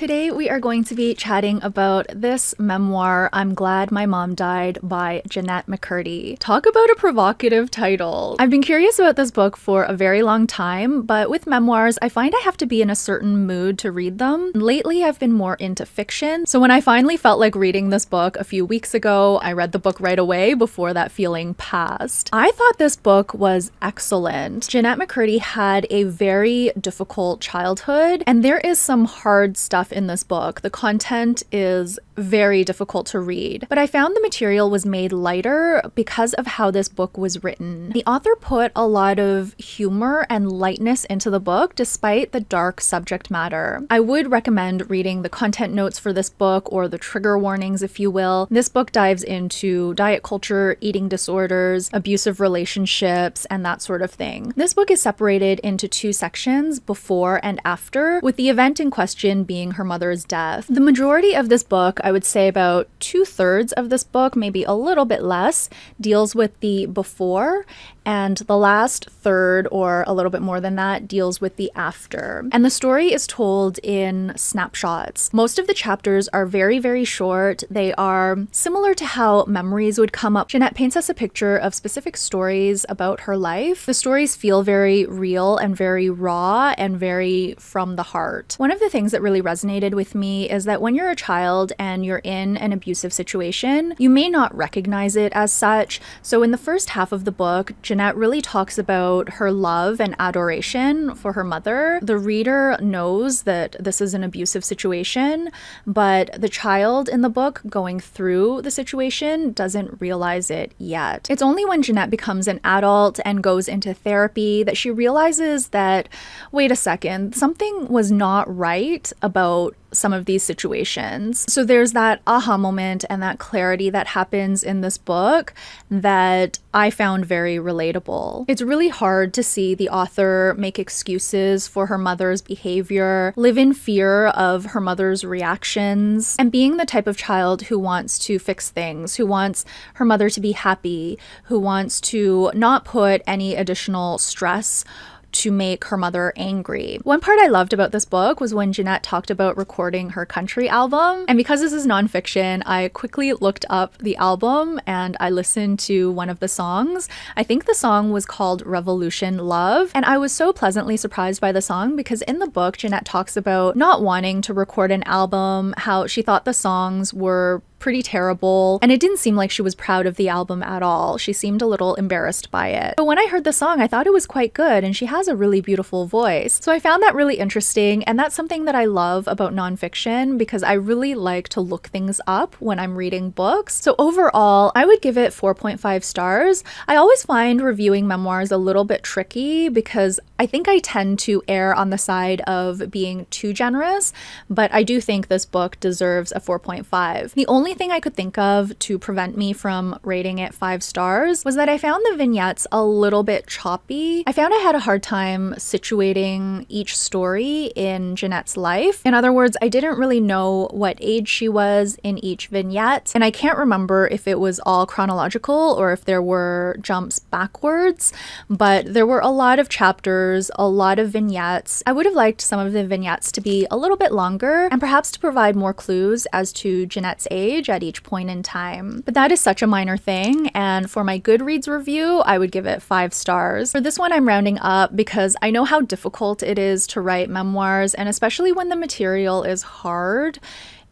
Today we are going to be chatting about this memoir, I'm Glad My Mom Died by Jennette McCurdy. Talk about a provocative title. I've been curious about this book for a very long time, but with memoirs, I find I have to be in a certain mood to read them. Lately, I've been more into fiction, so when I finally felt like reading this book a few weeks ago, I read the book right away before that feeling passed. I thought this book was excellent. Jennette McCurdy had a very difficult childhood, and there is some hard stuff in this book. The content is very difficult to read, but I found the material was made lighter because of how this book was written. The author put a lot of humor and lightness into the book despite the dark subject matter. I would recommend reading the content notes for this book, or the trigger warnings, if you will. This book dives into diet culture, eating disorders, abusive relationships, and that sort of thing. This book is separated into two sections, before and after, with the event in question being her mother's death. The majority of this book, I would say about 2/3 of this book, maybe a little bit less, deals with the before, and the last third, or a little bit more than that, deals with the after. And the story is told in snapshots. Most of the chapters are very, very short. They are similar to how memories would come up. Jennette paints us a picture of specific stories about her life. The stories feel very real and very raw and very from the heart. One of the things that really resonated with me is that when you're a child and you're in an abusive situation, you may not recognize it as such. So in the first half of the book, Jennette really talks about her love and adoration for her mother. The reader knows that this is an abusive situation, but the child in the book going through the situation doesn't realize it yet. It's only when Jennette becomes an adult and goes into therapy that she realizes that, wait a second, something was not right about some of these situations. So there's that aha moment and that clarity that happens in this book that I found very relatable. It's really hard to see the author make excuses for her mother's behavior, live in fear of her mother's reactions, and being the type of child who wants to fix things, who wants her mother to be happy, who wants to not put any additional stress to make her mother angry. One part I loved about this book was when Jennette talked about recording her country album. And because this is nonfiction, I quickly looked up the album and I listened to one of the songs. I think the song was called Revolution Love. And I was so pleasantly surprised by the song because in the book, Jennette talks about not wanting to record an album, how she thought the songs were pretty terrible, and it didn't seem like she was proud of the album at all. She seemed a little embarrassed by it. But when I heard the song, I thought it was quite good, and she has a really beautiful voice. So I found that really interesting, and that's something that I love about nonfiction because I really like to look things up when I'm reading books. So overall, I would give it 4.5 stars. I always find reviewing memoirs a little bit tricky because I think I tend to err on the side of being too generous, but I do think this book deserves a 4.5. The only thing I could think of to prevent me from rating it 5 stars was that I found the vignettes a little bit choppy. I found I had a hard time situating each story in Jennette's life. In other words, I didn't really know what age she was in each vignette, and I can't remember if it was all chronological or if there were jumps backwards, but there were a lot of chapters, a lot of vignettes. I would have liked some of the vignettes to be a little bit longer and perhaps to provide more clues as to Jennette's age at each point in time. But that is such a minor thing, and for my Goodreads review, I would give it 5 stars. For this one, I'm rounding up because I know how difficult it is to write memoirs, and especially when the material is hard,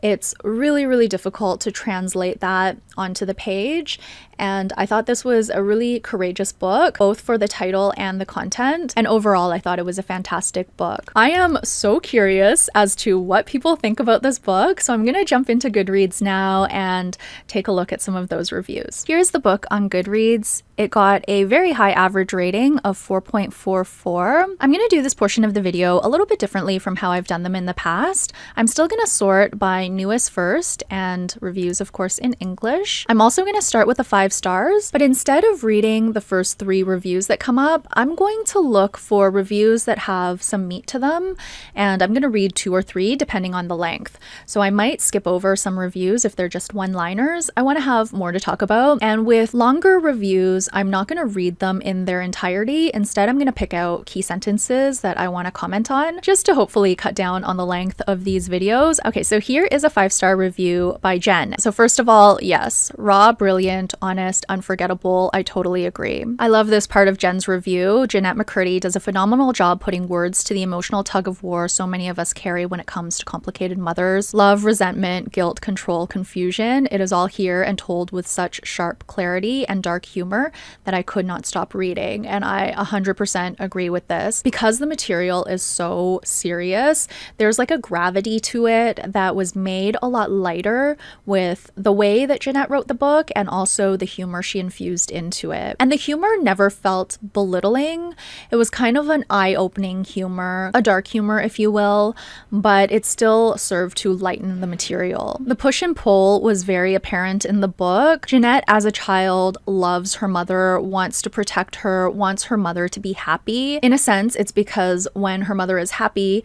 it's really, really difficult to translate that onto the page. And I thought this was a really courageous book, both for the title and the content. And overall, I thought it was a fantastic book. I am so curious as to what people think about this book, so I'm going to jump into Goodreads now and take a look at some of those reviews. Here's the book on Goodreads. It got a very high average rating of 4.44. I'm going to do this portion of the video a little bit differently from how I've done them in the past. I'm still going to sort by newest first and reviews, of course, in English. I'm also going to start with a 5 stars, but instead of reading the first 3 reviews that come up, I'm going to look for reviews that have some meat to them, and I'm going to read 2 or 3 depending on the length. So I might skip over some reviews if they're just one-liners. I want to have more to talk about, and with longer reviews, reviews, I'm not going to read them in their entirety. Instead, I'm going to pick out key sentences that I want to comment on, just to hopefully cut down on the length of these videos. Okay, so here is a 5-star review by Jen. So first of all, yes, raw, brilliant, honest, unforgettable. I totally agree. I love this part of Jen's review. Jennette McCurdy does a phenomenal job putting words to the emotional tug of war so many of us carry when it comes to complicated mothers. Love, resentment, guilt, control, confusion. It is all here and told with such sharp clarity and dark humor that I could not stop reading. And I 100% agree with this. Because the material is so serious, there's like a gravity to it that was made a lot lighter with the way that Jennette wrote the book and also the humor she infused into it. And the humor never felt belittling. It was kind of an eye-opening humor, a dark humor, if you will, but it still served to lighten the material. The push and pull was very apparent in the book. Jennette, as a child, loves her mother, wants to protect her, wants her mother to be happy. In a sense, it's because when her mother is happy,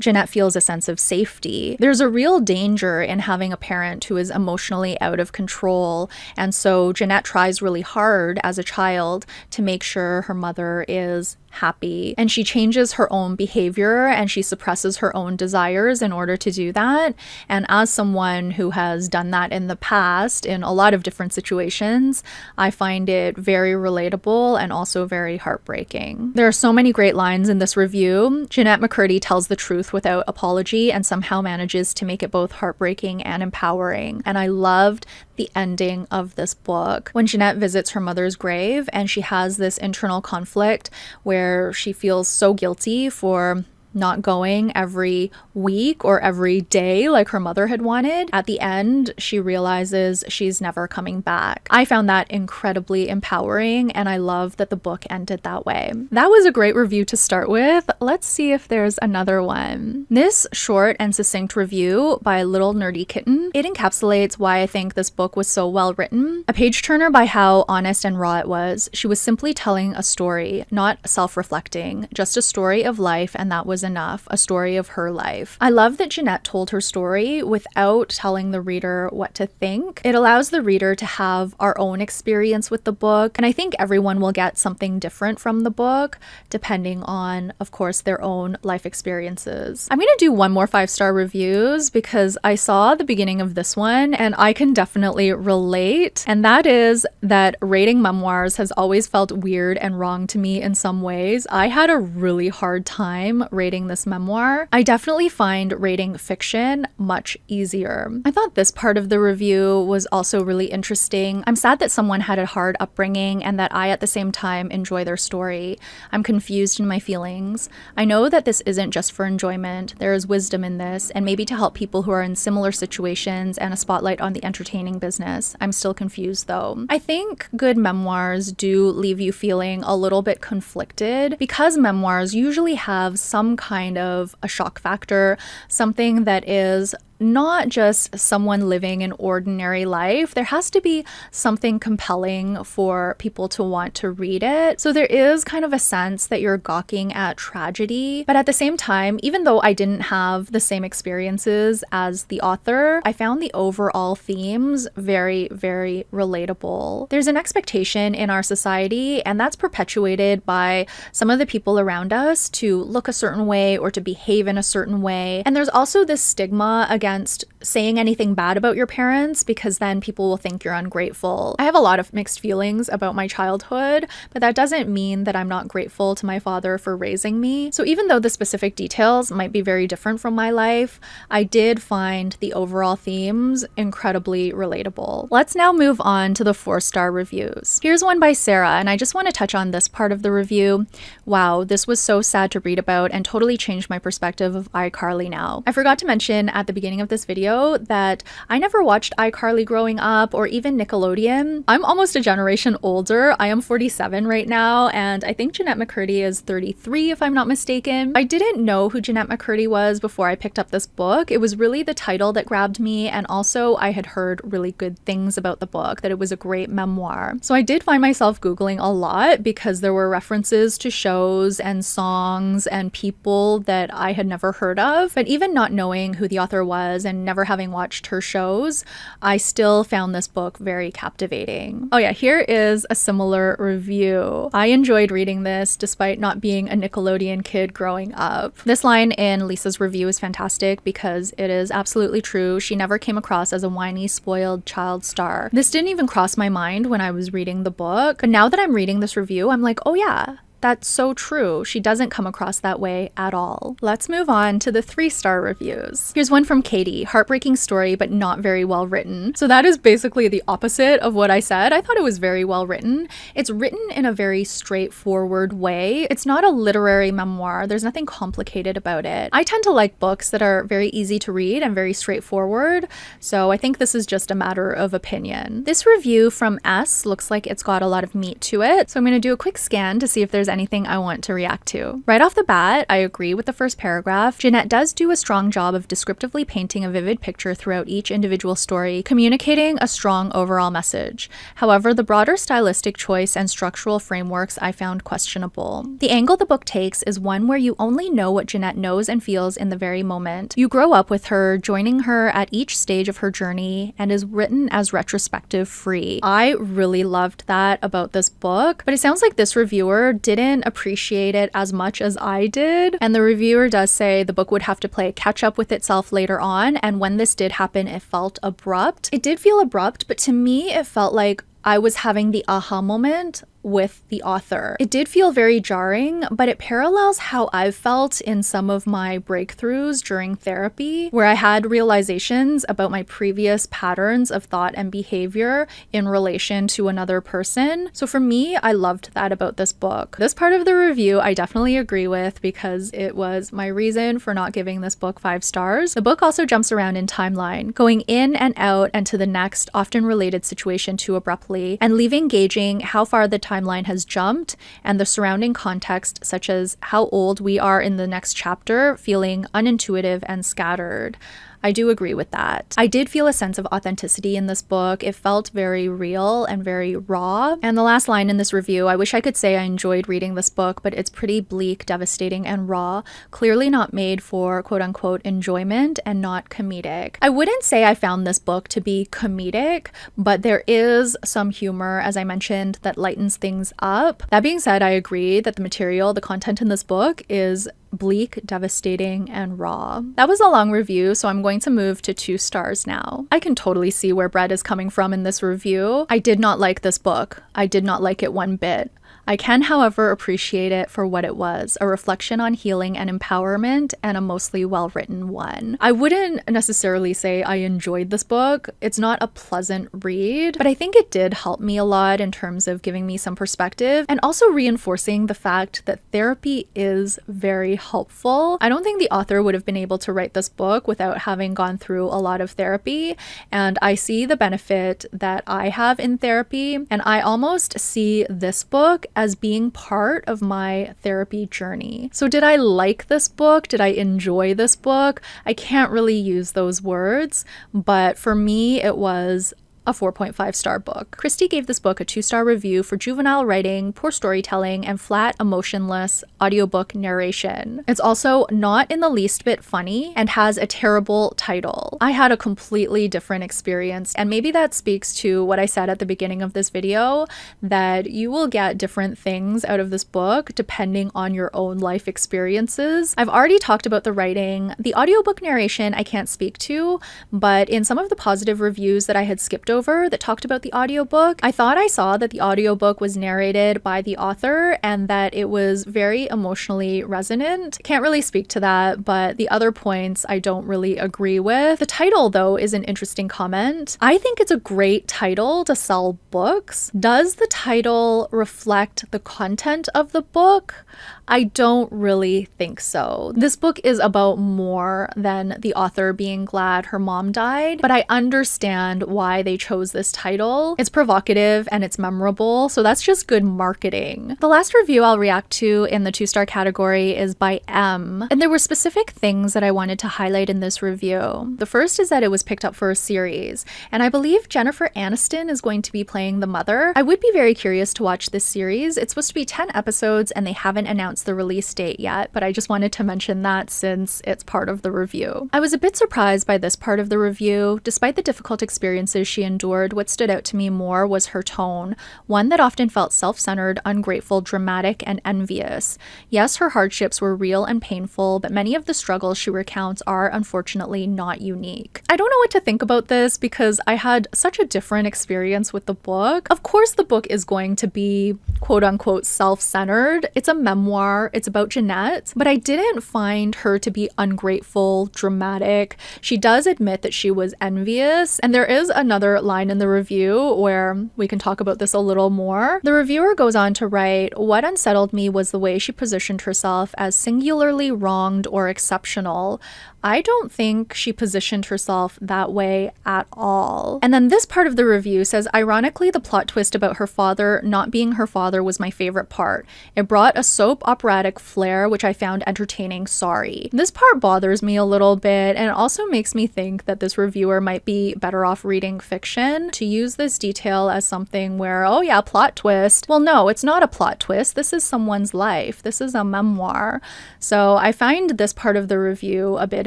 Jennette feels a sense of safety. There's a real danger in having a parent who is emotionally out of control, and so Jennette tries really hard as a child to make sure her mother is happy, and she changes her own behavior and she suppresses her own desires in order to do that. And as someone who has done that in the past in a lot of different situations, I find it very relatable and also very heartbreaking. There are so many great lines in this review. Jennette McCurdy tells the truth without apology and somehow manages to make it both heartbreaking and empowering. And I loved the ending of this book when Jennette visits her mother's grave and she has this internal conflict where she feels so guilty for not going every week or every day like her mother had wanted. At the end, she realizes she's never coming back. I found that incredibly empowering, and I love that the book ended that way. That was a great review to start with. Let's see if there's another one. This short and succinct review by Little Nerdy Kitten, it encapsulates why I think this book was so well written. A page turner by how honest and raw it was. She was simply telling a story, not self-reflecting, just a story of life, and that was enough, a story of her life. I love that Jennette told her story without telling the reader what to think. It allows the reader to have our own experience with the book, and I think everyone will get something different from the book depending on, of course, their own life experiences. I'm gonna do one more 5-star reviews because I saw the beginning of this one and I can definitely relate, and that is that rating memoirs has always felt weird and wrong to me in some ways. I had a really hard time rating this memoir. I definitely find rating fiction much easier. I thought this part of the review was also really interesting. I'm sad that someone had a hard upbringing and that I at the same time enjoy their story. I'm confused in my feelings. I know that this isn't just for enjoyment. There is wisdom in this, and maybe to help people who are in similar situations and a spotlight on the entertaining business. I'm still confused though. I think good memoirs do leave you feeling a little bit conflicted because memoirs usually have some kind of a shock factor, something that is not just someone living an ordinary life. There has to be something compelling for people to want to read it. So there is kind of a sense that you're gawking at tragedy. But at the same time, even though I didn't have the same experiences as the author, I found the overall themes very, very relatable. There's an expectation in our society, and that's perpetuated by some of the people around us to look a certain way or to behave in a certain way. And there's also this stigma against saying anything bad about your parents because then people will think you're ungrateful. I have a lot of mixed feelings about my childhood, but that doesn't mean that I'm not grateful to my father for raising me. So even though the specific details might be very different from my life, I did find the overall themes incredibly relatable. Let's now move on to the 4-star reviews. Here's one by Sarah, and I just want to touch on this part of the review. Wow, this was so sad to read about and totally changed my perspective of iCarly now. I forgot to mention at the beginning of this video that I never watched iCarly growing up or even Nickelodeon. I'm almost a generation older. I am 47 right now, and I think Jennette McCurdy is 33 if I'm not mistaken. I didn't know who Jennette McCurdy was before I picked up this book. It was really the title that grabbed me, and also I had heard really good things about the book, that it was a great memoir. So I did find myself Googling a lot because there were references to shows and songs and people that I had never heard of. But even not knowing who the author was was and never having watched her shows, I still found this book very captivating. Oh yeah, here is a similar review. I enjoyed reading this despite not being a Nickelodeon kid growing up. This line in Lisa's review is fantastic because it is absolutely true. She never came across as a whiny, spoiled child star. This didn't even cross my mind when I was reading the book, but now that I'm reading this review, I'm like, oh yeah, that's so true. She doesn't come across that way at all. Let's move on to the 3-star reviews. Here's one from Katie. Heartbreaking story, but not very well written. So that is basically the opposite of what I said. I thought it was very well written. It's written in a very straightforward way. It's not a literary memoir. There's nothing complicated about it. I tend to like books that are very easy to read and very straightforward. So I think this is just a matter of opinion. This review from S looks like it's got a lot of meat to it. So I'm going to do a quick scan to see if there's anything I want to react to. Right off the bat, I agree with the first paragraph. Jennette does do a strong job of descriptively painting a vivid picture throughout each individual story, communicating a strong overall message. However, the broader stylistic choice and structural frameworks I found questionable. The angle the book takes is one where you only know what Jennette knows and feels in the very moment. You grow up with her, joining her at each stage of her journey, and is written as retrospective free. I really loved that about this book, but it sounds like this reviewer didn't appreciate it as much as I did. And the reviewer does say the book would have to play catch up with itself later on, and when this did happen, it felt abrupt. It did feel abrupt, but to me, it felt like I was having the aha moment with the author. It did feel very jarring, but it parallels how I've felt in some of my breakthroughs during therapy, where I had realizations about my previous patterns of thought and behavior in relation to another person. So for me, I loved that about this book. This part of the review I definitely agree with because it was my reason for not giving this book 5 stars. The book also jumps around in timeline, going in and out and to the next often related situation too abruptly, and leaving gauging how far the timeline has jumped and the surrounding context, such as how old we are in the next chapter, feeling unintuitive and scattered. I do agree with that. I did feel a sense of authenticity in this book. It felt very real and very raw. And the last line in this review, I wish I could say I enjoyed reading this book, but it's pretty bleak, devastating, and raw. Clearly not made for quote-unquote enjoyment and not comedic. I wouldn't say I found this book to be comedic, but there is some humor, as I mentioned, that lightens things up. That being said, I agree that the material, the content in this book is bleak, devastating, and raw. That was a long review, so I'm going to move to 2 stars now. I can totally see where Brett is coming from in this review. I did not like this book. I did not like it one bit. I can, however, appreciate it for what it was, a reflection on healing and empowerment, and a mostly well-written one. I wouldn't necessarily say I enjoyed this book. It's not a pleasant read, but I think it did help me a lot in terms of giving me some perspective and also reinforcing the fact that therapy is very helpful. I don't think the author would have been able to write this book without having gone through a lot of therapy, and I see the benefit that I have in therapy, and I almost see this book as being part of my therapy journey. So did I like this book? Did I enjoy this book? I can't really use those words, but for me, it was a 4.5 star book. Christy gave this book a 2-star review for juvenile writing, poor storytelling, and flat, emotionless audiobook narration. It's also not in the least bit funny and has a terrible title. I had a completely different experience, and maybe that speaks to what I said at the beginning of this video, that you will get different things out of this book depending on your own life experiences. I've already talked about the writing. The audiobook narration I can't speak to, but in some of the positive reviews that I had skipped over that talked about the audiobook, I thought I saw that the audiobook was narrated by the author and that it was very emotionally resonant. Can't really speak to that, but the other points I don't really agree with. The title, though, is an interesting comment. I think it's a great title to sell books. Does the title reflect the content of the book? I don't really think so. This book is about more than the author being glad her mom died, but I understand why they chose this title. It's provocative and it's memorable, so that's just good marketing. The last review I'll react to in the 2-star category is by M, and there were specific things that I wanted to highlight in this review. The first is that it was picked up for a series, and I believe Jennifer Aniston is going to be playing the mother. I would be very curious to watch this series. It's supposed to be 10 episodes and they haven't announced the release date yet, but I just wanted to mention that since it's part of the review. I was a bit surprised by this part of the review. Despite the difficult experiences she endured, what stood out to me more was her tone, one that often felt self-centered, ungrateful, dramatic, and envious. Yes, her hardships were real and painful, but many of the struggles she recounts are unfortunately not unique. I don't know what to think about this because I had such a different experience with the book. Of course, the book is going to be quote-unquote self-centered. It's a memoir. It's about Jennette, but I didn't find her to be ungrateful, dramatic. She does admit that she was envious, and there is another line in the review where we can talk about this a little more. The reviewer goes on to write, "What unsettled me was the way she positioned herself as singularly wronged or exceptional. I don't think she positioned herself that way at all." And then this part of the review says, "Ironically, the plot twist about her father not being her father was my favorite part. It brought a soap operatic flair, which I found entertaining. Sorry." This part bothers me a little bit, and it also makes me think that this reviewer might be better off reading fiction. To use this detail as something where, oh yeah, plot twist. Well, no, it's not a plot twist. This is someone's life. This is a memoir. So I find this part of the review a bit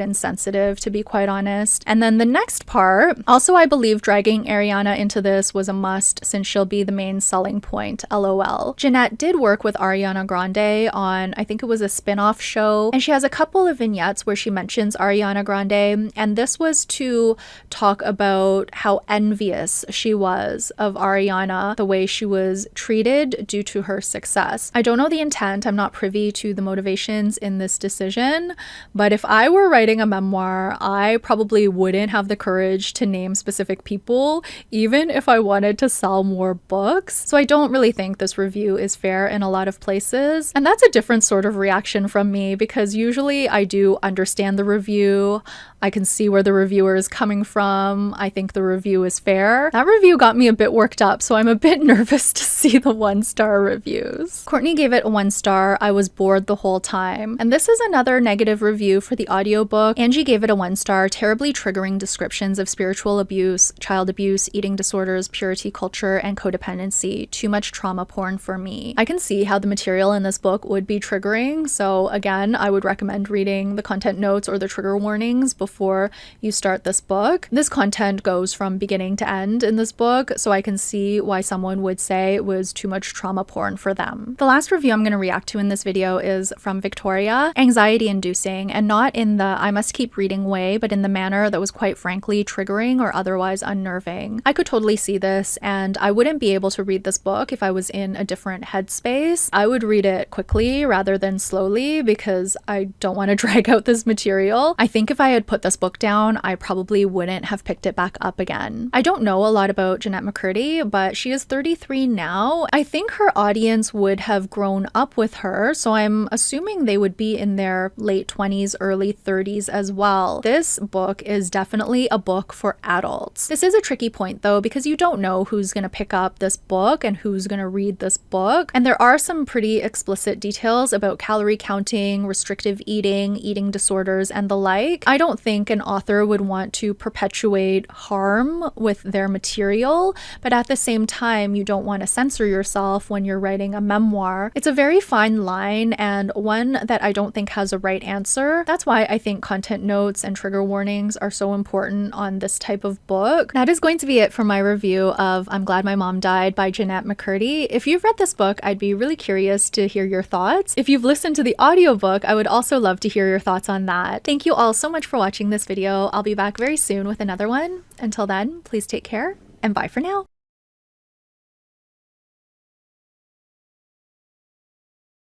insensitive, to be quite honest. And then the next part, also I believe dragging Ariana into this was a must since she'll be the main selling point, lol. Jennette did work with Ariana Grande on, I think it was a spin-off show, and she has a couple of vignettes where she mentions Ariana Grande, and this was to talk about how envious she was of Ariana, the way she was treated due to her success. I don't know the intent, I'm not privy to the motivations in this decision, but if I were writing a memoir, I probably wouldn't have the courage to name specific people, even if I wanted to sell more books. So I don't really think this review is fair in a lot of places. And that's a different sort of reaction from me because usually I do understand the review. I can see where the reviewer is coming from. I think the review is fair. That review got me a bit worked up, so I'm a bit nervous to see the 1-star reviews. Courtney gave it a 1 star. I was bored the whole time. And this is another negative review for the audiobook. Angie gave it a 1 star. Terribly triggering descriptions of spiritual abuse, child abuse, eating disorders, purity culture, and codependency. Too much trauma porn for me. I can see how the material in this book would be triggering, so again, I would recommend reading the content notes or the trigger warnings before you start this book. This content goes from beginning to end in this book, so I can see why someone would say it was too much trauma porn for them. The last review I'm going to react to in this video is from Victoria. Anxiety inducing, and not in the I must keep reading way, but in the manner that was quite frankly triggering or otherwise unnerving. I could totally see this, and I wouldn't be able to read this book if I was in a different headspace. I would read it quickly rather than slowly because I don't want to drag out this material. I think if I had put this book down, I probably wouldn't have picked it back up again. I don't know a lot about Jennette McCurdy, but she is 33 now. I think her audience would have grown up with her, so I'm assuming they would be in their late 20s, early 30s as well. This book is definitely a book for adults. This is a tricky point though, because you don't know who's going to pick up this book and who's going to read this book. And there are some pretty explicit details about calorie counting, restrictive eating, eating disorders, and the like. I don't think an author would want to perpetuate harm with their material, but at the same time, you don't want to censor yourself when you're writing a memoir. It's a very fine line and one that I don't think has a right answer. That's why I think content notes and trigger warnings are so important on this type of book. That is going to be it for my review of I'm Glad My Mom Died by Jennette McCurdy. If you've read this book, I'd be really curious to hear your thoughts. If you've listened to the audiobook, I would also love to hear your thoughts on that. Thank you all so much for watching this video. I'll be back very soon with another one. Until then, please take care and bye for now.